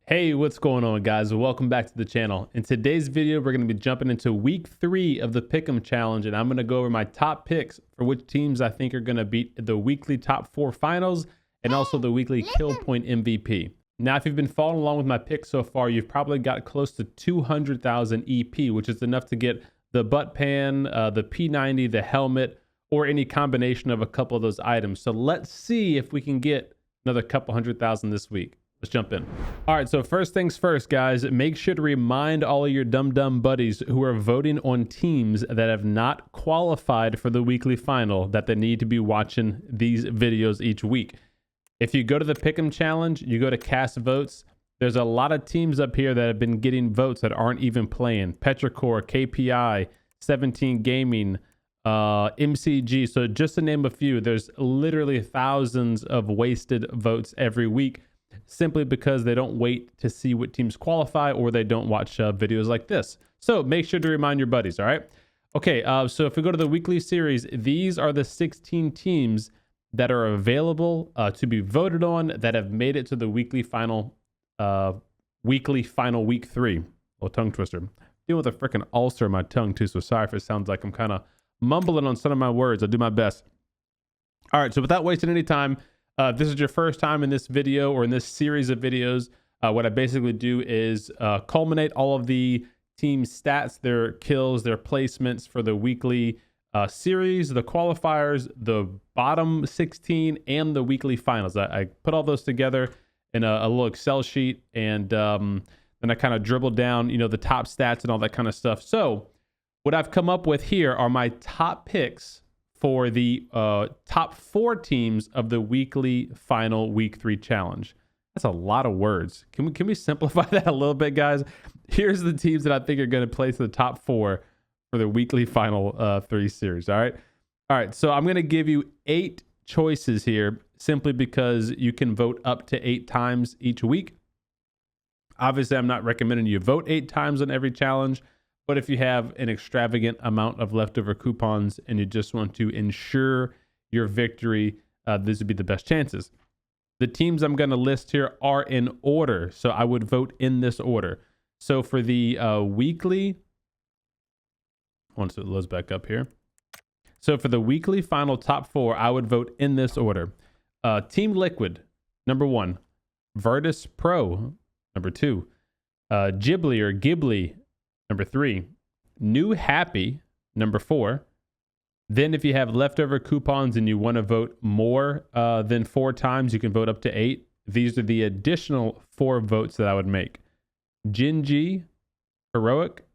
Hey, what's going on, guys? Welcome back to the channel. In today's video, we're going to be jumping into week 3 of the Pick'em challenge, and I'm going to go over my top picks for which teams I think are going to beat the weekly top 4 finals and also the weekly kill point MVP. Now, if you've been following along with my picks so far, you've probably got close to 200,000 EP, which is enough to get the butt pan, the P90, the helmet, or any combination of a couple of those items. So let's see if we can get another couple 100,000 this week. Let's jump in. All right, so first things first, guys, make sure to remind all of your dumb buddies who are voting on teams that have not qualified for the weekly final that they need to be watching these videos each week. If you go to the Pick'em challenge, you go to cast votes. There's a lot of teams up here that have been getting votes that aren't even playing. Petrichor, KPI, 17 Gaming, MCG. So just to name a few, there's literally thousands of wasted votes every week, simply because they don't wait to see what teams qualify or they don't watch videos like this. So make sure to remind your buddies, all right? Okay, so if we go to the weekly series, these are the 16 teams that are available to be voted on that have made it to the weekly final week 3. Little tongue twister. Dealing with a freaking ulcer in my tongue too, so sorry if it sounds like I'm kind of mumbling on some of my words. I'll do my best. All right, so without wasting any time, if this is your first time in this video or in this series of videos, what I basically do is culminate all of the team stats, their kills, their placements for the weekly series, the qualifiers, the bottom 16, and the weekly finals. I put all those together in a little Excel sheet, and then I kind of dribble down, the top stats and all that kind of stuff. So what I've come up with here are my top picks for the top 4 teams of the weekly final week 3 challenge. That's a lot of words. Can we simplify that a little bit, guys? Here's the teams that I think are going to place the top 4 for the weekly final 3 series. All right. So I'm going to give you 8 choices here, simply because you can vote up to 8 times each week. Obviously, I'm not recommending you vote 8 times on every challenge, but if you have an extravagant amount of leftover coupons and you just want to ensure your victory, this would be the best chances. The teams I'm going to list here are in order, so I would vote in this order. So for the weekly, once it loads back up here. So for the weekly final top 4, I would vote in this order. Team Liquid, number 1. VirtusPro, number 2. Ghibli or Ghibli, number 3. New Happy, number 4. Then if you have leftover coupons and you want to vote more than 4 times, you can vote up to 8. These are the additional 4 votes that I would make. PUBGGenG, Heroic,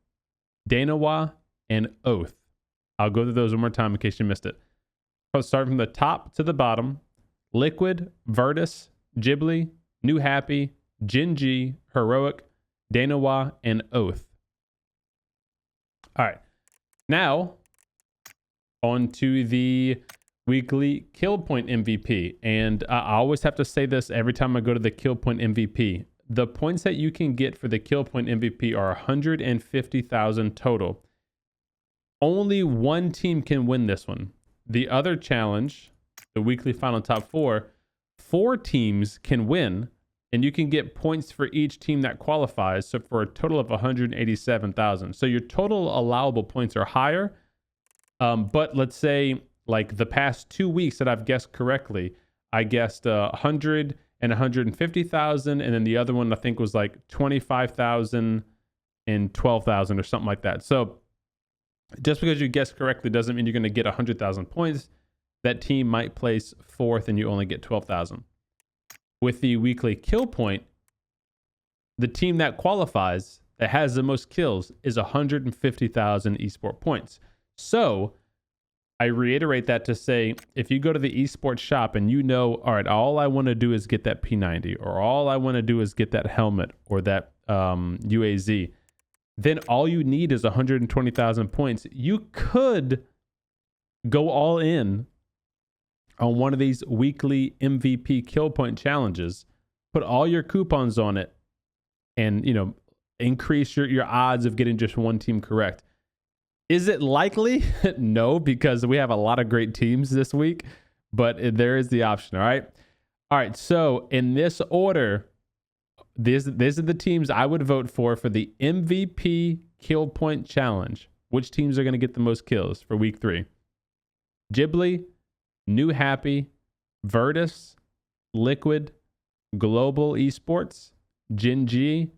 Danawa, and Oath. I'll go through those one more time in case you missed it. I'll start from the top to the bottom. Liquid, Virtus, Ghibli, New Happy, PUBGGenG, Heroic, Danawa, and Oath. All right, now on to the weekly kill point MVP. And I always have to say this every time I go to the kill point MVP. The points that you can get for the kill point MVP are 150,000 total. Only one team can win this one. The other challenge, the weekly final top 4, 4 teams can win, and you can get points for each team that qualifies. So for a total of 187,000. So your total allowable points are higher. But let's say like the past 2 weeks that I've guessed correctly, I guessed 100 and 150,000. And then the other one I think was like 25,000 and 12,000 or something like that. So just because you guessed correctly doesn't mean you're going to get 100,000 points. That team might place 4th and you only get 12,000. With the weekly kill point, the team that qualifies, that has the most kills, is 150,000 esport points. So I reiterate that to say, if you go to the esports shop and all right, all I want to do is get that P90, or all I want to do is get that helmet or that UAZ, then all you need is 120,000 points. You could go all in on one of these weekly MVP kill point challenges, put all your coupons on it, and increase your odds of getting just one team correct. Is it likely? No, because we have a lot of great teams this week, but there is the option. All right. So in this order, these are the teams I would vote for the MVP kill point challenge. Which teams are going to get the most kills for week 3? Ghibli, New Happy, Virtus, Liquid, Global Esports, GenG,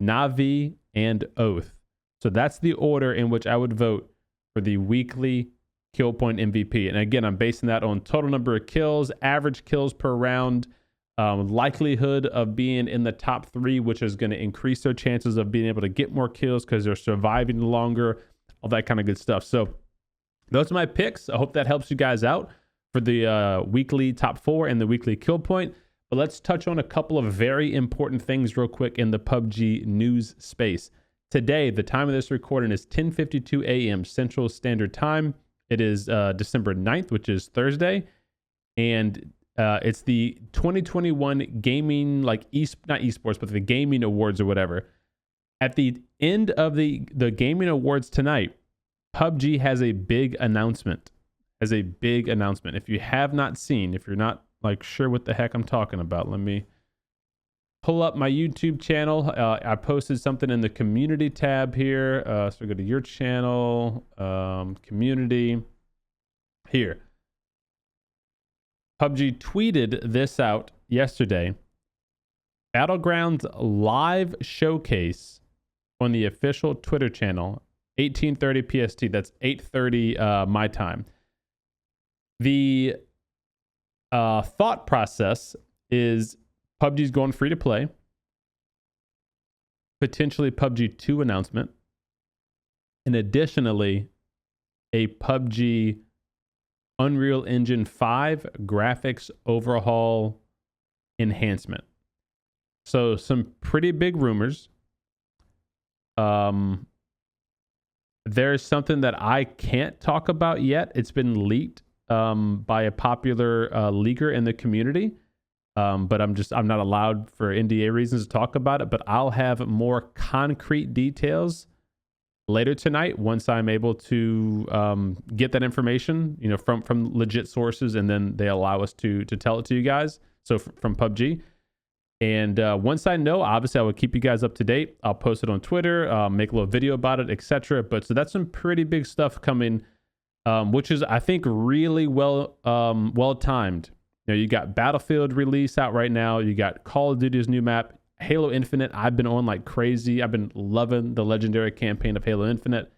Navi, and Oath. So that's the order in which I would vote for the weekly kill point MVP. And again, I'm basing that on total number of kills, average kills per round, likelihood of being in the top 3, which is going to increase their chances of being able to get more kills because they're surviving longer, all that kind of good stuff. So those are my picks. I hope that helps you guys out for the weekly top 4 and the weekly kill point. But let's touch on a couple of very important things real quick in the PUBG news space. Today, the time of this recording is 10:52 a.m. Central Standard Time. It is December 9th, which is Thursday. And it's the 2021 gaming, like not esports, but the gaming awards or whatever. At the end of the gaming awards tonight, PUBG has a big announcement. If you have not seen, if you're not like sure what the heck I'm talking about, let me pull up my YouTube channel. I posted something in the community tab here. So go to your channel, community here. PUBG tweeted this out yesterday. Battlegrounds live showcase on the official Twitter channel, 18:30 PST. That's 8:30 my time. The thought process is PUBG's going free to play. Potentially PUBG 2 announcement. And additionally, a PUBG Unreal Engine 5 graphics overhaul enhancement. So some pretty big rumors. There's something that I can't talk about yet. It's been leaked by a popular leaker in the community. But I'm not allowed for NDA reasons to talk about it, but I'll have more concrete details later tonight once I'm able to get that information, from legit sources, and then they allow us to tell it to you guys. So from PUBG. And once I know, obviously I will keep you guys up to date. I'll post it on Twitter, make a little video about it, etc. But so that's some pretty big stuff coming, which is, I think, really well timed. You got Battlefield release out right now. You got Call of Duty's new map, Halo Infinite. I've been on like crazy. I've been loving the legendary campaign of Halo Infinite.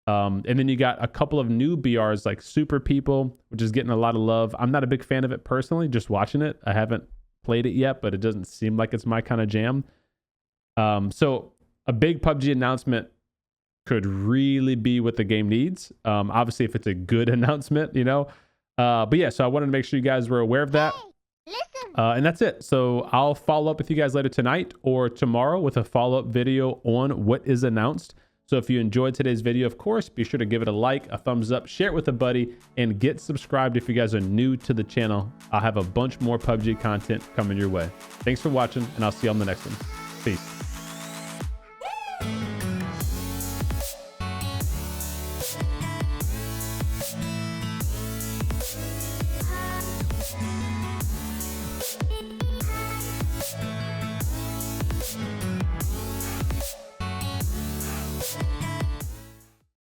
And then you got a couple of new BRs like Super People, which is getting a lot of love. I'm not a big fan of it personally, just watching it. I haven't played it yet, but it doesn't seem like it's my kind of jam. So a big PUBG announcement could really be what the game needs. Obviously, if it's a good announcement, But yeah, so I wanted to make sure you guys were aware of that. Hey, listen. And that's it. So I'll follow up with you guys later tonight or tomorrow with a follow-up video on what is announced. So if you enjoyed today's video, of course, be sure to give it a like, a thumbs up, share it with a buddy, and get subscribed if you guys are new to the channel. I'll have a bunch more PUBG content coming your way. Thanks for watching, and I'll see you on the next one. Peace.